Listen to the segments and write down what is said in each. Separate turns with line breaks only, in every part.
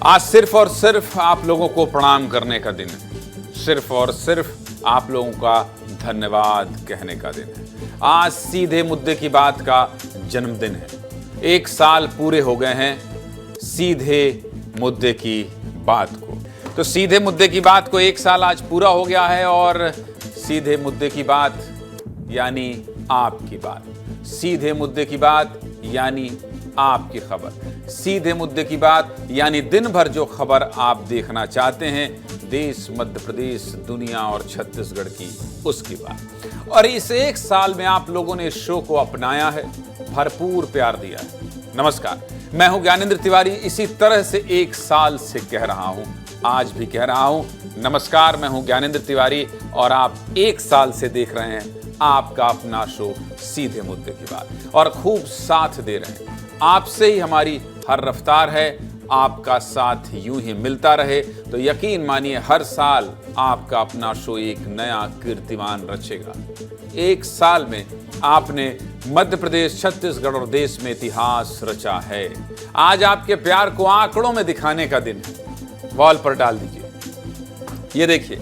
आज सिर्फ और सिर्फ आप लोगों को प्रणाम करने का दिन है, सिर्फ और सिर्फ आप लोगों का धन्यवाद कहने का दिन है। आज सीधे मुद्दे की बात का जन्मदिन है। 1 साल पूरे हो गए हैं सीधे मुद्दे की बात को। तो सीधे मुद्दे की बात को 1 साल आज पूरा हो गया है और सीधे मुद्दे की बात यानी आपकी बात, सीधे मुद्दे की बात यानी आपकी खबर, सीधे मुद्दे की बात यानी दिन भर जो खबर आप देखना चाहते हैं, देश, मध्य प्रदेश, दुनिया और छत्तीसगढ़ की, उसकी बात। और इस 1 साल में आप लोगों ने इस शो को अपनाया है, भरपूर प्यार दिया है। नमस्कार, मैं हूं ज्ञानेंद्र तिवारी। इसी तरह से 1 साल से कह रहा हूं, आज भी कह रहा हूं। नमस्कार, मैं हूं ज्ञानेंद्र तिवारी और आप 1 साल से देख रहे हैं आपका अपना शो सीधे मुद्दे की बात और खूब साथ दे रहे हैं। आपसे ही हमारी हर रफ्तार है, आपका साथ यूं ही मिलता रहे तो यकीन मानिए हर साल आपका अपना शो एक नया कीर्तिमान रचेगा। 1 साल में आपने मध्य प्रदेश, छत्तीसगढ़ और देश में इतिहास रचा है। आज आपके प्यार को आंकड़ों में दिखाने का दिन है। वॉल पर डाल दीजिए। ये देखिए,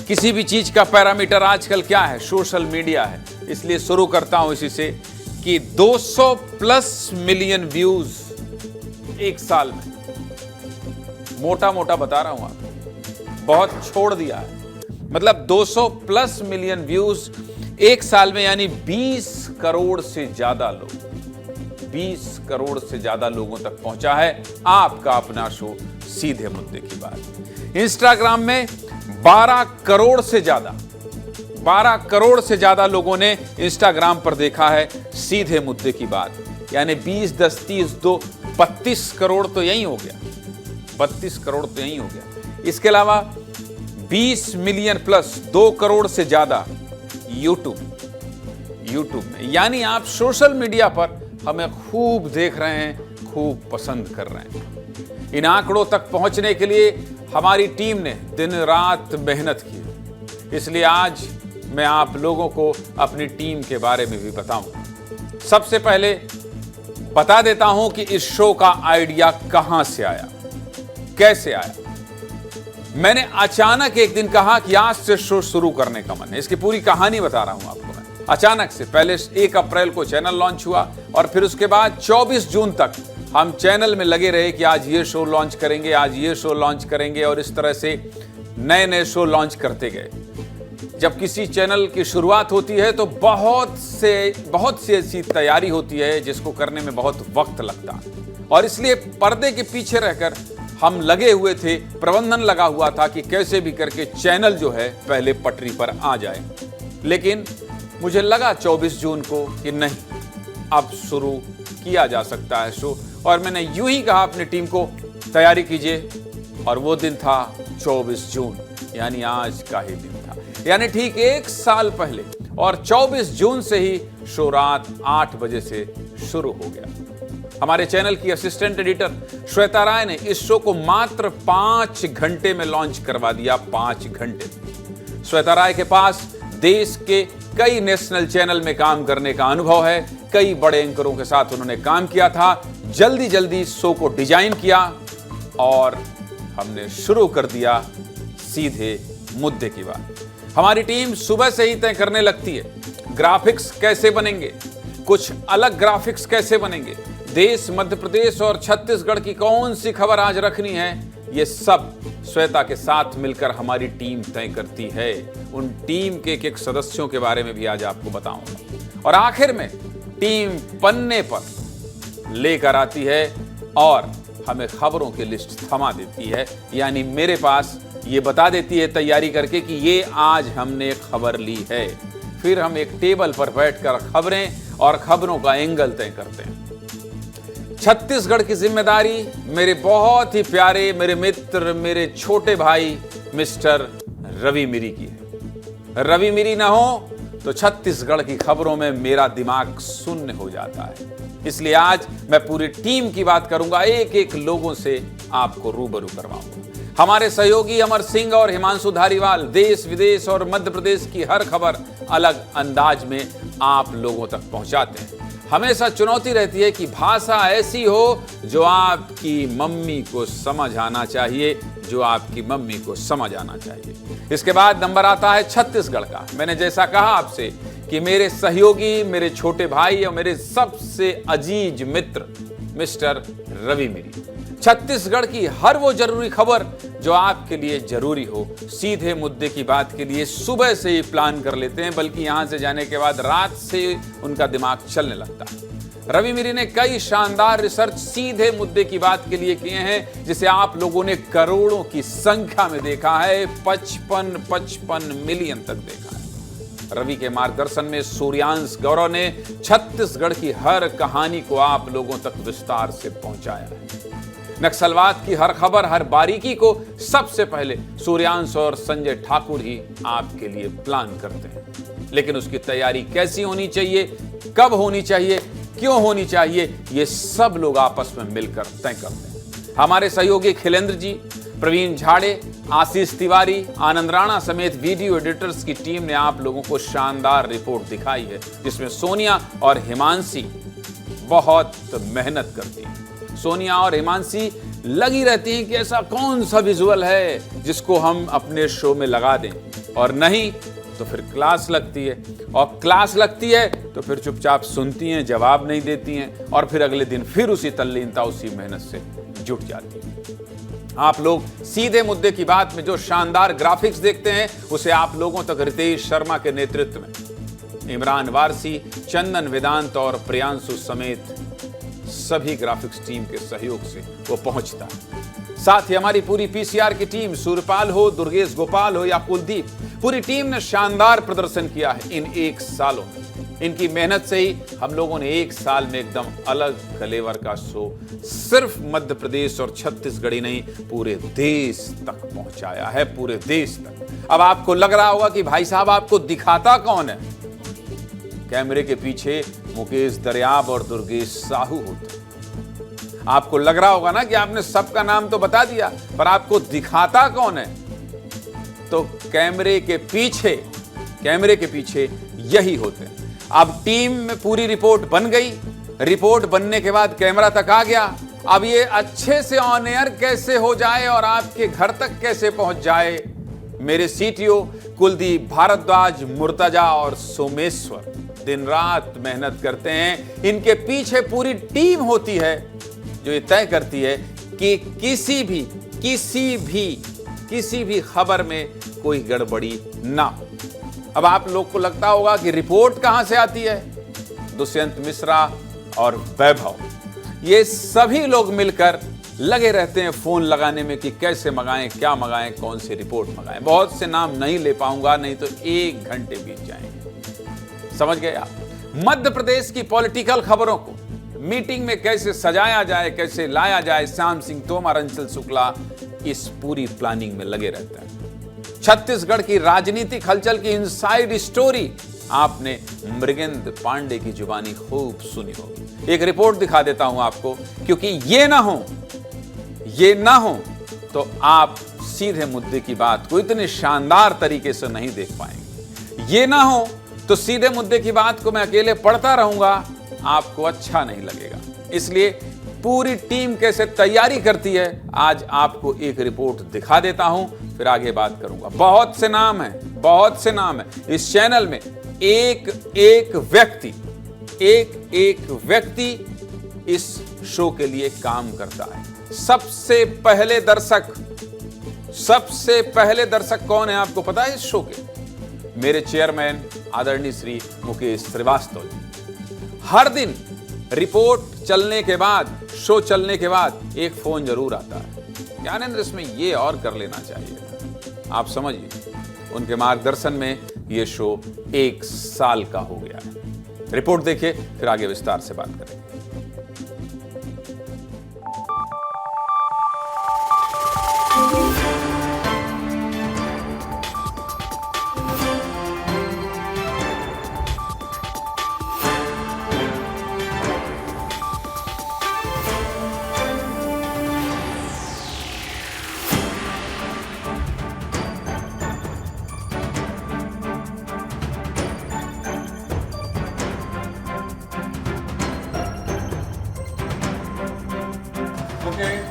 किसी भी चीज का पैरामीटर आजकल क्या है? सोशल मीडिया है। इसलिए शुरू करता हूं इसी से कि 200+ मिलियन व्यूज 1 साल में। मोटा मोटा बता रहा हूं आपको, बहुत छोड़ दिया है। मतलब 200+ मिलियन व्यूज 1 साल में, यानी 20 करोड़ से ज्यादा लोग, 20 करोड़ से ज्यादा लोगों तक पहुंचा है आपका अपना शो सीधे मुद्दे की बात। इंस्टाग्राम में 12 करोड़ से ज्यादा, 12 करोड़ से ज्यादा लोगों ने इंस्टाग्राम पर देखा है सीधे मुद्दे की बात। यानी 20, 10, 30, 2, 32 करोड़ तो यही हो गया, 32 करोड़ तो यही हो गया। इसके अलावा 20 मिलियन प्लस 2 करोड़ से ज्यादा यूट्यूब में। यानी आप सोशल मीडिया पर हमें खूब देख रहे हैं, खूब पसंद कर रहे हैं। इन आंकड़ों तक पहुंचने के लिए हमारी टीम ने दिन रात मेहनत की। इसलिए आज मैं आप लोगों को अपनी टीम के बारे में भी बताऊं। सबसे पहले बता देता हूं कि इस शो का आइडिया कहां से आया, कैसे आया। मैंने अचानक एक दिन कहा कि आज से शो शुरू करने का मन है। इसकी पूरी कहानी बता रहा हूं आपको मैं। अचानक से पहले 1 अप्रैल को चैनल लॉन्च हुआ और फिर उसके बाद 24 जून तक हम चैनल में लगे रहे कि आज ये शो लॉन्च करेंगे, आज ये शो लॉन्च करेंगे, और इस तरह से नए नए शो लॉन्च करते गए। जब किसी चैनल की शुरुआत होती है तो बहुत सी ऐसी तैयारी होती है जिसको करने में बहुत वक्त लगता है, और इसलिए पर्दे के पीछे रहकर हम लगे हुए थे। प्रबंधन लगा हुआ था कि कैसे भी करके चैनल जो है पहले पटरी पर आ जाए। लेकिन मुझे लगा 24 जून को कि नहीं, अब शुरू किया जा सकता है शो, और मैंने यूं ही कहा अपनी टीम को, तैयारी कीजिए। और वो दिन था 24 जून, यानी आज का ही दिन था, यानी ठीक 1 साल पहले। और 24 जून से ही शो रात 8 बजे से शुरू हो गया। हमारे चैनल की असिस्टेंट एडिटर श्वेता राय ने इस शो को मात्र 5 घंटे में लॉन्च करवा दिया। 5 घंटे। श्वेता राय के पास देश के कई नेशनल चैनल में काम करने का अनुभव है। कई बड़े एंकरों के साथ उन्होंने काम किया था। जल्दी जल्दी शो को डिजाइन किया और हमने शुरू कर दिया सीधे मुद्दे की बात। हमारी टीम सुबह से ही तय करने लगती है, ग्राफिक्स कैसे बनेंगे, कुछ अलग ग्राफिक्स कैसे बनेंगे, देश, मध्य प्रदेश और छत्तीसगढ़ की कौन सी खबर आज रखनी है, ये सब श्वेता के साथ मिलकर हमारी टीम तय करती है। उन टीम के एक सदस्यों के बारे में भी आज आपको बताऊंगा। और आखिर में टीम पन्ने पर लेकर आती है और हमें खबरों की लिस्ट थमा देती है। यानी मेरे पास ये बता देती है तैयारी करके कि ये आज हमने खबर ली है। फिर हम एक टेबल पर बैठकर खबरें और खबरों का एंगल तय करते हैं। छत्तीसगढ़ की जिम्मेदारी मेरे बहुत ही प्यारे, मेरे मित्र, मेरे छोटे भाई मिस्टर रवि मिरी की है। रवि मिरी ना हो तो छत्तीसगढ़ की खबरों में मेरा दिमाग शून्य हो जाता है। इसलिए आज मैं पूरी टीम की बात करूंगा, एक एक लोगों से आपको रूबरू करवाऊंगा। हमारे सहयोगी अमर सिंह और हिमांशु धारीवाल देश, विदेश और मध्य प्रदेश की हर खबर अलग अंदाज में आप लोगों तक पहुंचाते हैं। हमेशा चुनौती रहती है कि भाषा ऐसी हो जो आपकी मम्मी को समझ आना चाहिए, जो आपकी मम्मी को समझ आना चाहिए। इसके बाद नंबर आता है छत्तीसगढ़ का। मैंने जैसा कहा आपसे कि मेरे सहयोगी, मेरे छोटे भाई और मेरे सबसे अजीज मित्र मिस्टर रवि मिरी छत्तीसगढ़ की हर वो जरूरी खबर जो आपके लिए जरूरी हो, सीधे मुद्दे की बात के लिए सुबह से ही प्लान कर लेते हैं, बल्कि यहां से जाने के बाद रात से उनका दिमाग चलने लगता है। रवि मिरी ने कई शानदार रिसर्च सीधे मुद्दे की बात के लिए किए हैं, जिसे आप लोगों ने करोड़ों की संख्या में देखा है, 55 मिलियन तक देखा है। रवि के मार्गदर्शन में सूर्यांश गौरव ने छत्तीसगढ़ की हर कहानी को आप लोगों तक विस्तार से पहुंचाया है। नक्सलवाद की हर खबर, हर बारीकी को सबसे पहले सूर्यांश और संजय ठाकुर ही आपके लिए प्लान करते हैं। लेकिन उसकी तैयारी कैसी होनी चाहिए, कब होनी चाहिए, क्यों होनी चाहिए, ये सब लोग आपस में मिलकर तय करते हैं। हमारे सहयोगी खिलेंद्र जी, प्रवीण झाड़े, आशीष तिवारी, आनंद राणा समेत वीडियो एडिटर्स की टीम ने आप लोगों को शानदार रिपोर्ट दिखाई है, जिसमें सोनिया और हिमांशी बहुत मेहनत करती हैं। सोनिया और हिमांशी लगी रहती हैं कि ऐसा कौन सा विजुअल है जिसको हम अपने शो में लगा दें, और नहीं तो फिर क्लास लगती है, और क्लास लगती है तो फिर चुपचाप सुनती हैं, जवाब नहीं देती हैं, और फिर अगले दिन फिर उसी तल्लीनता, उसी मेहनत से जुट जाती है। आप लोग सीधे मुद्दे की बात में जो शानदार ग्राफिक्स देखते हैं, उसे आप लोगों तक रितेश शर्मा के नेतृत्व में इमरान वारसी, चंदन वेदांत और प्रियांशु समेत सभी ग्राफिक्स टीम के सहयोग से वो पहुंचता है। साथ ही हमारी पूरी पीसीआर की टीम, सूर्यपाल हो, दुर्गेश गोपाल हो या कुलदीप, पूरी टीम ने शानदार प्रदर्शन किया है इन 1 सालों में। इनकी मेहनत से ही हम लोगों ने 1 साल में एकदम अलग कलेवर का शो सिर्फ मध्य प्रदेश और छत्तीसगढ़ ही नहीं, पूरे देश तक पहुंचाया है, पूरे देश तक। अब आपको लग रहा होगा कि भाई साहब आपको दिखाता कौन है? कैमरे के पीछे मुकेश दरियाब और दुर्गेश साहू होते। आपको लग रहा होगा ना कि आपने सबका नाम तो बता दिया, पर आपको दिखाता कौन है? तो कैमरे के पीछे यही होते हैं। अब टीम में पूरी रिपोर्ट बन गई, रिपोर्ट बनने के बाद कैमरा तक आ गया। अब ये अच्छे से ऑन एयर कैसे हो जाए और आपके घर तक कैसे पहुंच जाए, मेरे सीटीओ कुलदीप, भारद्वाज, मुर्तजा और सोमेश्वर दिन रात मेहनत करते हैं। इनके पीछे पूरी टीम होती है जो ये तय करती है कि किसी भी खबर में कोई गड़बड़ी ना हो। अब आप लोग को लगता होगा कि रिपोर्ट कहां से आती है? दुष्यंत मिश्रा और वैभव, ये सभी लोग मिलकर लगे रहते हैं फोन लगाने में कि कैसे मंगाएं, क्या मंगाएं, कौन सी रिपोर्ट मंगाएं। बहुत से नाम नहीं ले पाऊंगा, नहीं तो 1 घंटे बीत जाएंगे। समझ गए आप? मध्य प्रदेश की पॉलिटिकल खबरों को मीटिंग में कैसे सजाया जाए, कैसे लाया जाए, श्याम सिंह तोमर, अंचल शुक्ला इस पूरी प्लानिंग में लगे रहते हैं। छत्तीसगढ़ की राजनीतिक हलचल की इनसाइड स्टोरी आपने मृगेंद्र पांडे की जुबानी खूब सुनी होगी। एक रिपोर्ट दिखा देता हूं आपको, क्योंकि ये ना हो तो आप सीधे मुद्दे की बात को इतने शानदार तरीके से नहीं देख पाएंगे। ये ना हो तो सीधे मुद्दे की बात को मैं अकेले पढ़ता रहूंगा, आपको अच्छा नहीं लगेगा। इसलिए पूरी टीम कैसे तैयारी करती है, आज आपको एक रिपोर्ट दिखा देता हूं, फिर आगे बात करूंगा। बहुत से नाम है इस चैनल में। एक व्यक्ति इस शो के लिए काम करता है। सबसे पहले दर्शक कौन है आपको पता है इस शो के? मेरे चेयरमैन आदरणीय श्री मुकेश श्रीवास्तव जी। हर दिन रिपोर्ट चलने के बाद, शो चलने के बाद एक फोन जरूर आता है, ज्ञानेंद्र इसमें ये और कर लेना चाहिए था। आप समझिए, उनके मार्गदर्शन में ये शो 1 साल का हो गया है। रिपोर्ट देखिए, फिर आगे विस्तार से बात करेंगे।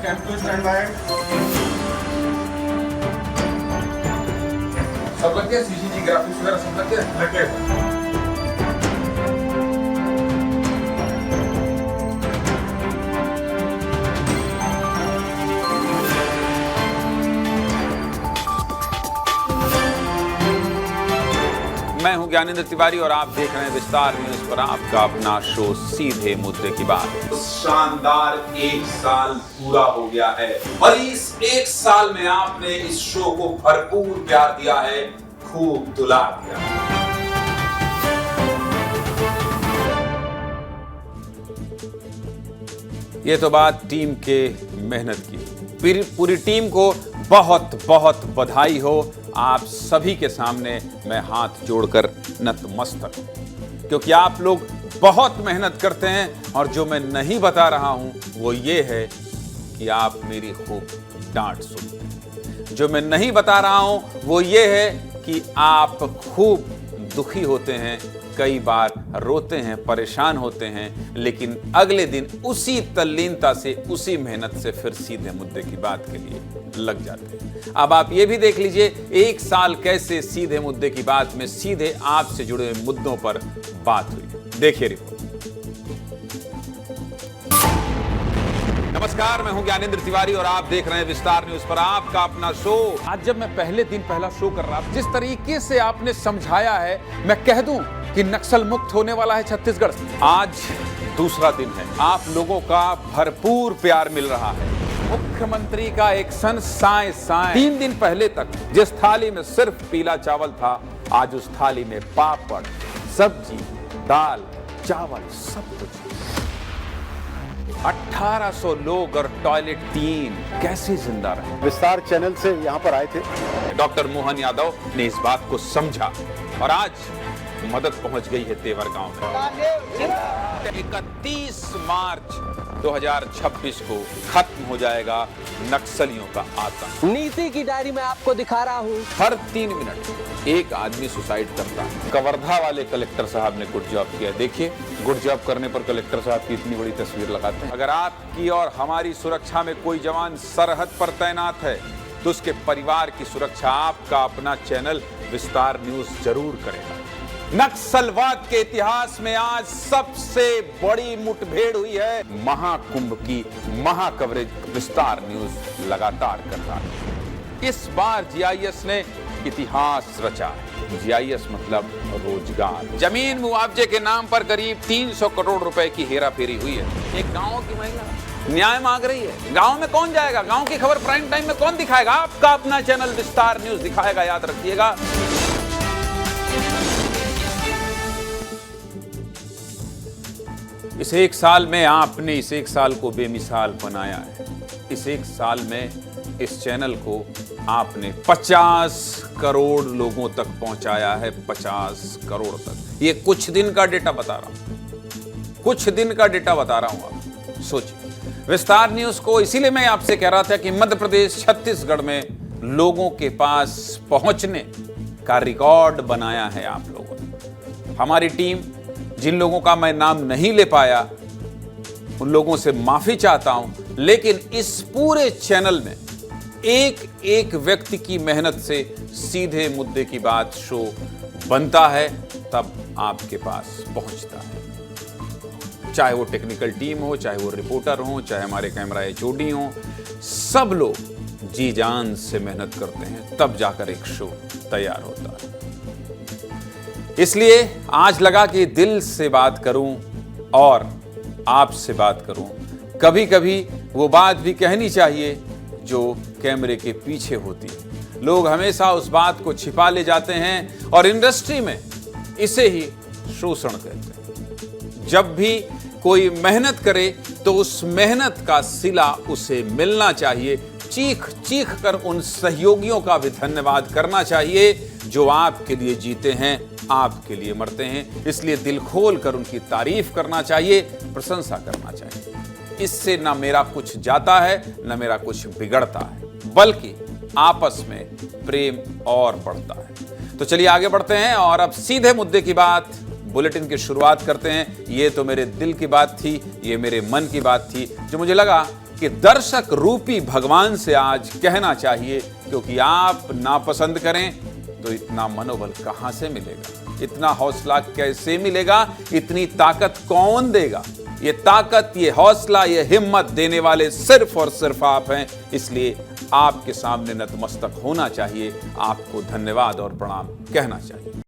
M2 stand by.
सब लग गया, सीजीजी ग्राफिक्स वगैरह सब लग गया?
लग गया।
मैं हूं ज्ञानेंद्र तिवारी और आप देख रहे हैं विस्तार न्यूज पर आपका अपना शो सीधे मुद्दे की बात। शानदार 1 साल पूरा हो गया है और इस 1 साल में आपने इस शो को भरपूर प्यार दिया है, खूब दुलार दिया है। ये तो बात टीम के मेहनत की। पूरी टीम को बहुत बहुत बधाई हो। आप सभी के सामने मैं हाथ जोड़कर नतमस्तक हूं, क्योंकि आप लोग बहुत मेहनत करते हैं और जो मैं नहीं बता रहा हूं वो ये है कि आप मेरी खूब डांट सुनते हैं। जो मैं नहीं बता रहा हूं वो ये है कि आप खूब दुखी होते हैं, कई बार रोते हैं, परेशान होते हैं, लेकिन अगले दिन उसी तल्लीनता से, उसी मेहनत से फिर सीधे मुद्दे की बात के लिए लग जाते हैं। अब आप ये भी देख लीजिए 1 साल कैसे सीधे मुद्दे की बात में सीधे आपसे जुड़े मुद्दों पर बात हुई। देखिए रिपोर्ट। नमस्कार, मैं हूं ज्ञानेंद्र तिवारी और आप देख रहे हैं विस्तार न्यूज पर आपका अपना शो। आज जब मैं पहले दिन पहला शो कर रहा था, जिस तरीके से आपने समझाया है, मैं कह दूं कि नक्सल मुक्त होने वाला है छत्तीसगढ़। आज दूसरा दिन है, आप लोगों का भरपूर प्यार मिल रहा है। मुख्यमंत्री का एक्शन साए साए। 3 दिन पहले तक जिस थाली में सिर्फ पीला चावल था, आज उस थाली में पापड़, सब्जी, दाल, चावल, सब कुछ। 1800 लोग और टॉयलेट 3 कैसे जिंदा रहे?
विस्तार चैनल से यहाँ पर आए थे।
डॉक्टर मोहन यादव ने इस बात को समझा और आज मदद पहुंच गई है तेवर गांव में। 31 मार्च 2026 को खत्म हो जाएगा नक्सलियों का आतंक।
नीति की डायरी में आपको दिखा रहा हूँ।
हर 3 मिनट एक आदमी सुसाइड करता है। कवर्धा वाले कलेक्टर साहब ने गुड जॉब किया। देखिए, गुड जॉब करने पर कलेक्टर साहब की इतनी बड़ी तस्वीर लगाते हैं। अगर आपकी और हमारी सुरक्षा में कोई जवान सरहद पर तैनात है तो उसके परिवार की सुरक्षा आपका अपना चैनल विस्तार न्यूज जरूर करेगा। नक्सलवाद के इतिहास में आज सबसे बड़ी मुठभेड़ हुई है। महाकुंभ की महाकवरेज विस्तार न्यूज लगातार कर रहा है। इस बार जीआईएस ने इतिहास रचा। जीआईएस मतलब रोजगार। जमीन मुआवजे के नाम पर करीब 300 करोड़ रुपए की हेराफेरी हुई है। एक गांव की महिला न्याय मांग रही है। गांव में कौन जाएगा? गांव की खबर प्राइम टाइम में कौन दिखाएगा? आपका अपना चैनल विस्तार न्यूज दिखाएगा, याद रखिएगा। इस 1 साल में आपने इस 1 साल को बेमिसाल बनाया है। इस 1 साल में इस चैनल को आपने 50 करोड़ लोगों तक पहुंचाया है। 50 करोड़ तक। ये कुछ दिन का डेटा बता रहा हूं, कुछ दिन का डेटा बता रहा हूं। आप सोचिए, विस्तार न्यूज को इसीलिए मैं आपसे कह रहा था कि मध्य प्रदेश, छत्तीसगढ़ में लोगों के पास पहुंचने का रिकॉर्ड बनाया है आप लोगों ने। हमारी टीम, जिन लोगों का मैं नाम नहीं ले पाया, उन लोगों से माफी चाहता हूं, लेकिन इस पूरे चैनल में एक एक व्यक्ति की मेहनत से सीधे मुद्दे की बात शो बनता है, तब आपके पास पहुंचता है। चाहे वो टेक्निकल टीम हो, चाहे वो रिपोर्टर हो, चाहे हमारे कैमरा एचओडी हो, सब लोग जी जान से मेहनत करते हैं, तब जाकर एक शो तैयार होता है। इसलिए आज लगा कि दिल से बात करूं और आपसे बात करूं। कभी कभी वो बात भी कहनी चाहिए जो कैमरे के पीछे होती है। लोग हमेशा उस बात को छिपा ले जाते हैं और इंडस्ट्री में इसे ही शोषण कहते हैं। जब भी कोई मेहनत करे तो उस मेहनत का सिला उसे मिलना चाहिए। चीख चीख कर उन सहयोगियों का भी धन्यवाद करना चाहिए जो आपके लिए जीते हैं, आपके लिए मरते हैं। इसलिए दिल खोल कर उनकी तारीफ करना चाहिए, प्रशंसा करना चाहिए। इससे ना मेरा कुछ जाता है, ना मेरा कुछ बिगड़ता है, बल्कि आपस में प्रेम और बढ़ता है। तो चलिए आगे बढ़ते हैं और अब सीधे मुद्दे की बात, बुलेटिन की शुरुआत करते हैं। ये तो मेरे दिल की बात थी, ये मेरे मन की बात थी, जो मुझे लगा कि दर्शक रूपी भगवान से आज कहना चाहिए, क्योंकि आप नापसंद करें तो इतना मनोबल कहां से मिलेगा, इतना हौसला कैसे मिलेगा, इतनी ताकत कौन देगा। ये ताकत, ये हौसला, ये हिम्मत देने वाले सिर्फ और सिर्फ आप हैं। इसलिए आपके सामने नतमस्तक होना चाहिए, आपको धन्यवाद और प्रणाम कहना चाहिए।